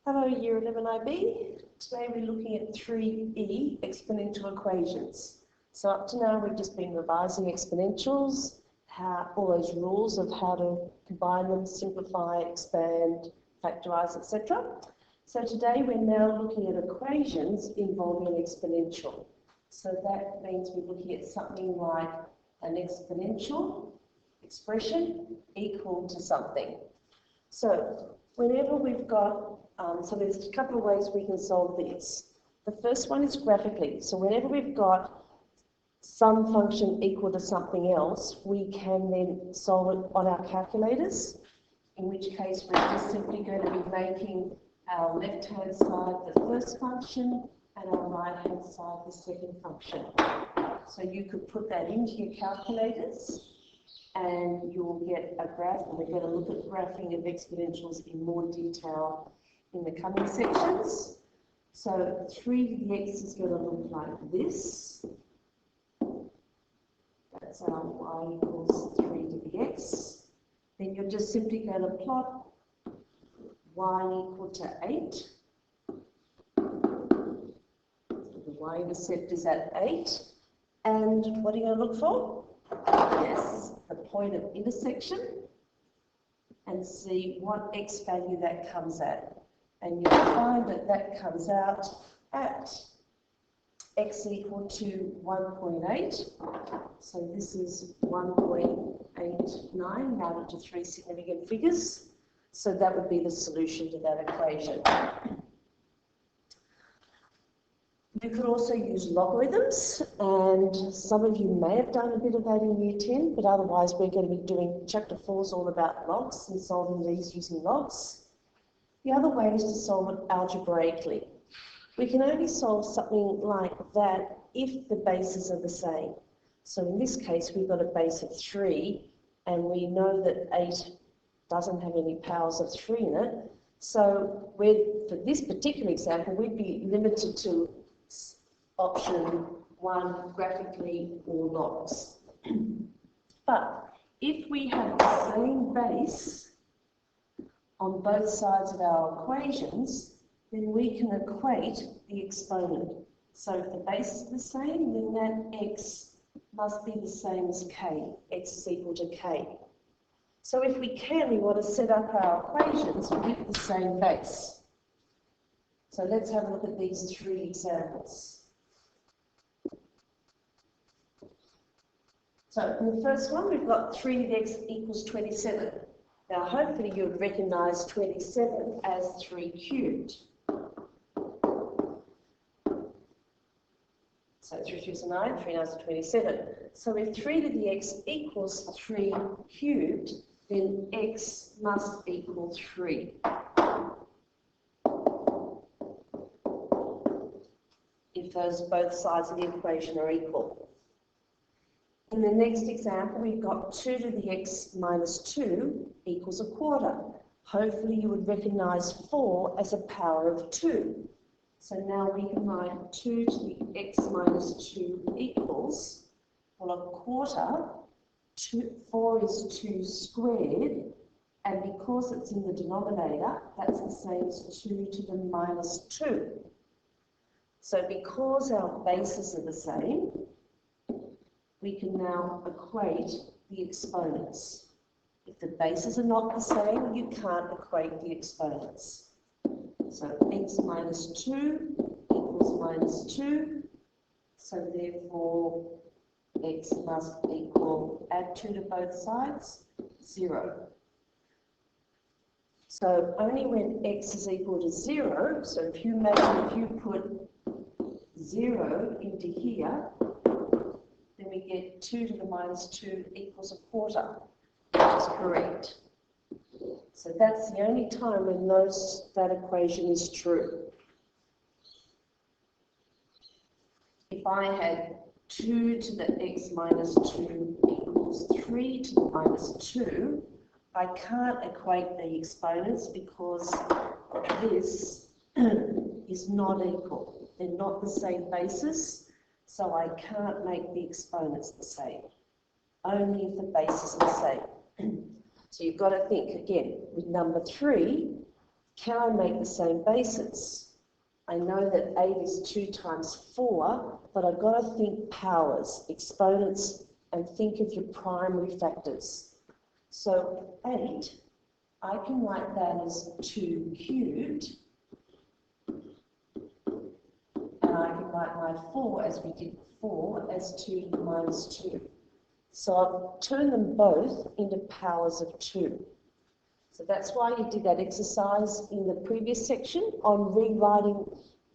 Hello, Year 11 IB. Today we're looking at 3E exponential equations. So up to now we've just been revising exponentials, all those rules of how to combine them, simplify, expand, factorize, etc. So today we're now looking at equations involving an exponential. So that means we're looking at something like an exponential expression equal to something. So whenever we've got, so there's a couple of ways we can solve this. The first one is graphically. So whenever we've got some function equal to something else, we can then solve it on our calculators, in which case we're just simply going to be making our left-hand side the first function and our right-hand side the second function. So you could put that into your calculators and you'll get a graph, and we're going to look at graphing of exponentials in more detail in the coming sections. So 3 to the x is going to look like this. That's our y equals 3 to the x. Then you're just simply going to plot y equal to 8. So the y-intercept is at 8. And what are you going to look for? Yes, the point of intersection, and see what x value that comes at. And you'll find that that comes out at x equal to 1.8. So this is 1.89 rounded to 3 significant figures. So that would be the solution to that equation. You could also use logarithms, and some of you may have done a bit of that in Year 10, but otherwise we're going to be doing Chapter 4 is all about logs and solving these using logs. The other way is to solve it algebraically. We can only solve something like that if the bases are the same. So in this case, we've got a base of 3, and we know that 8 doesn't have any powers of 3 in it. So for this particular example, we'd be limited to option 1, graphically or logs. But if we have the same base on both sides of our equations, then we can equate the exponent. So if the base is the same, then that x must be the same as k. X is equal to k. So if we can, we want to set up our equations with the same base. So let's have a look at these 3 examples. So in the first one, we've got 3 to the x equals 27. Now, hopefully you would recognise 27 as 3 cubed. So 3 3 is 9, 3 9 is 27. So if 3 to the x equals 3 cubed, then x must equal 3. If both sides of the equation are equal. In the next example, we've got 2 to the x minus 2 equals a quarter. Hopefully you would recognise 4 as a power of 2. So now we can write 2 to the x minus 2 equals, well, a quarter, 4 is 2 squared, and because it's in the denominator, that's the same as 2 to the minus 2. So because our bases are the same, we can now equate the exponents. If the bases are not the same, you can't equate the exponents. So x minus 2 equals minus 2. So therefore, x must equal, add 2 to both sides, 0. So only when x is equal to 0, so if you put 0 into here, then we get 2 to the minus 2 equals a quarter, which is correct. So that's the only time when that equation is true. If I had 2 to the x minus 2 equals 3 to the minus 2, I can't equate the exponents because this is not equal. They're not the same basis. So I can't make the exponents the same, only if the bases are the same. So you've got to think, again, with number 3, Can I make the same basis? I know that 8 is 2 times 4, but I've got to think powers, exponents, and think of your primary factors. So 8, I can write that as 2 cubed, and I can write my 4, as we did before, as 2 to the minus 2. So I'll turn them both into powers of 2. So that's why you did that exercise in the previous section on rewriting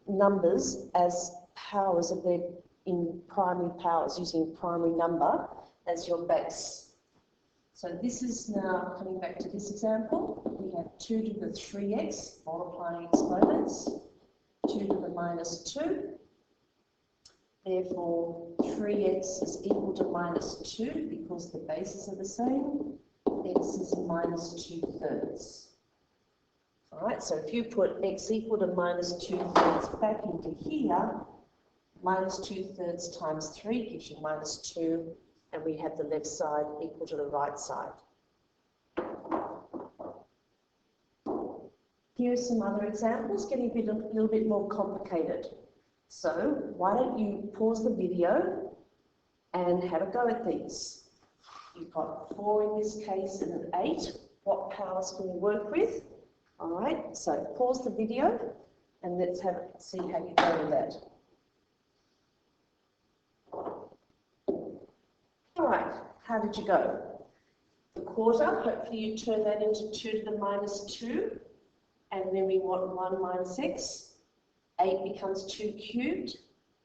numbers as powers of their in primary powers, using primary number as your base. So this is now coming back to this example. We have 2 to the 3x multiplying exponents, 2 to the minus 2. Therefore, 3x is equal to minus 2 because the bases are the same. X is minus 2/3. All right, so if you put x equal to minus 2/3 back into here, minus 2/3 times 3 gives you minus 2, and we have the left side equal to the right side. Here are some other examples, getting a little bit more complicated. So why don't you pause the video and have a go at these. You've got 4 in this case and an 8. What powers can you work with? All right, so pause the video and let's see how you go with that. All right, how did you go? The quarter, hopefully you turn that into 2 to the minus 2, and then we want 1 minus x. 8 becomes 2 cubed,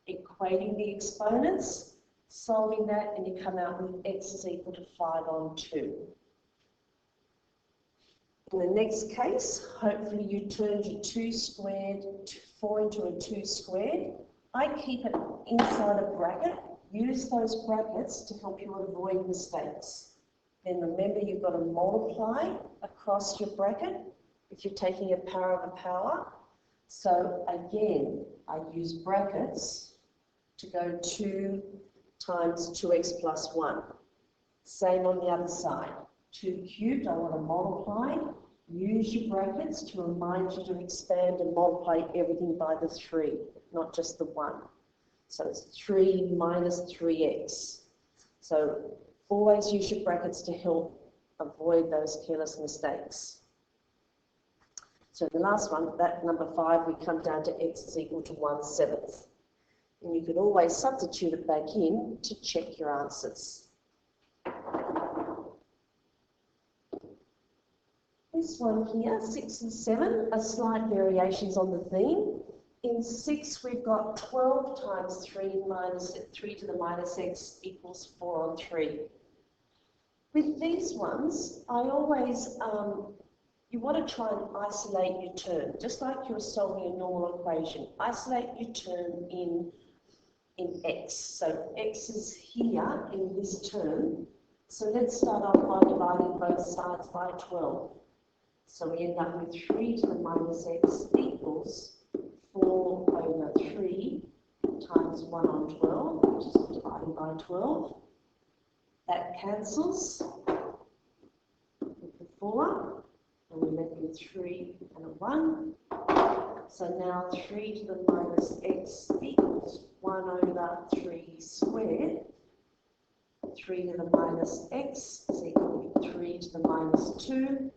equating the exponents. Solving that, and you come out with x is equal to 5 on 2. In the next case, hopefully you turned your 2 squared, 4 into a 2 squared. I keep it inside a bracket. Use those brackets to help you avoid mistakes. Then remember you've got to multiply across your bracket if you're taking a power of a power. So again, I use brackets to go 2 times 2x plus 1. Same on the other side. 2 cubed, I want to multiply. Use your brackets to remind you to expand and multiply everything by the 3, not just the 1. So it's 3 minus 3x. So always use your brackets to help avoid those careless mistakes. So the last one, that number 5, we come down to x is equal to 1/7. And you could always substitute it back in to check your answers. This one here, 6 and 7, are slight variations on the theme. In 6, we've got 12 times 3 minus 3 to the minus x equals 4 on 3. With these ones, I always, you want to try and isolate your term, just like you're solving a normal equation. Isolate your term in x. So x is here in this term. So let's start off by dividing both sides by 12. So we end up with 3 to the minus x equals 4 over 3 times 1 on 12, which is divided by 12. That cancels with the 4, and we're left with 3 and a 1. So now 3 to the minus x equals 1 over 3 squared. 3 to the minus x is equal to 3 to the minus 2.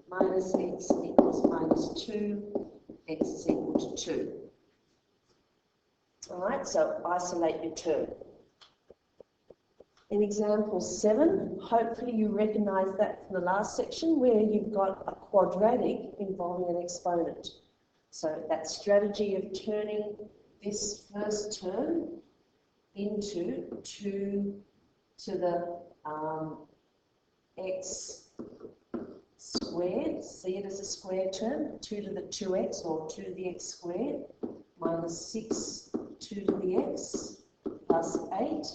Minus x equals minus 2. X is equal to 2. All right, so isolate your term. In example 7, hopefully you recognise that from the last section where you've got a quadratic involving an exponent. So that strategy of turning this first term into 2 to the x squared, see it as a square term, 2 to the 2x or 2 to the x squared, minus 6, 2 to the x, plus 8.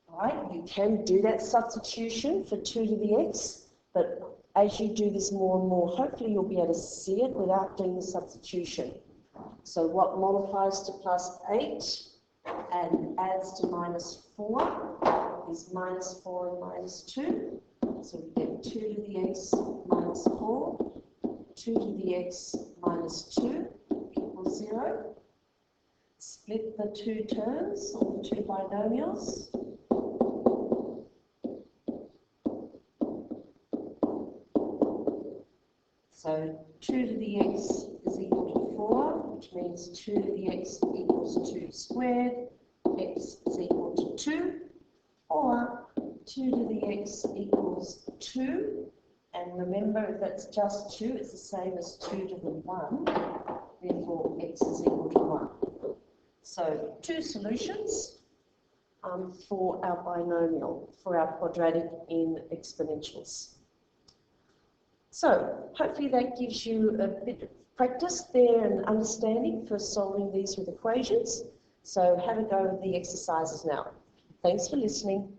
Right, you can do that substitution for 2 to the x, but as you do this more and more, hopefully you'll be able to see it without doing the substitution. So what multiplies to plus 8 and adds to minus 4 is minus 4 and minus 2. So we get 2 to the x minus 4. 2 to the x minus 2 equals 0. Split the two terms, or the two binomials. So 2 to the x is equal to 4, which means 2 to the x equals 2 squared, x is equal to 2, or 2 to the x equals 2, and remember if that's just 2, it's the same as 2 to the 1, therefore x is equal to 1. So two solutions for our binomial, for our quadratic in exponentials. So hopefully that gives you a bit of practice there and understanding for solving these with equations. So have a go with the exercises now. Thanks for listening.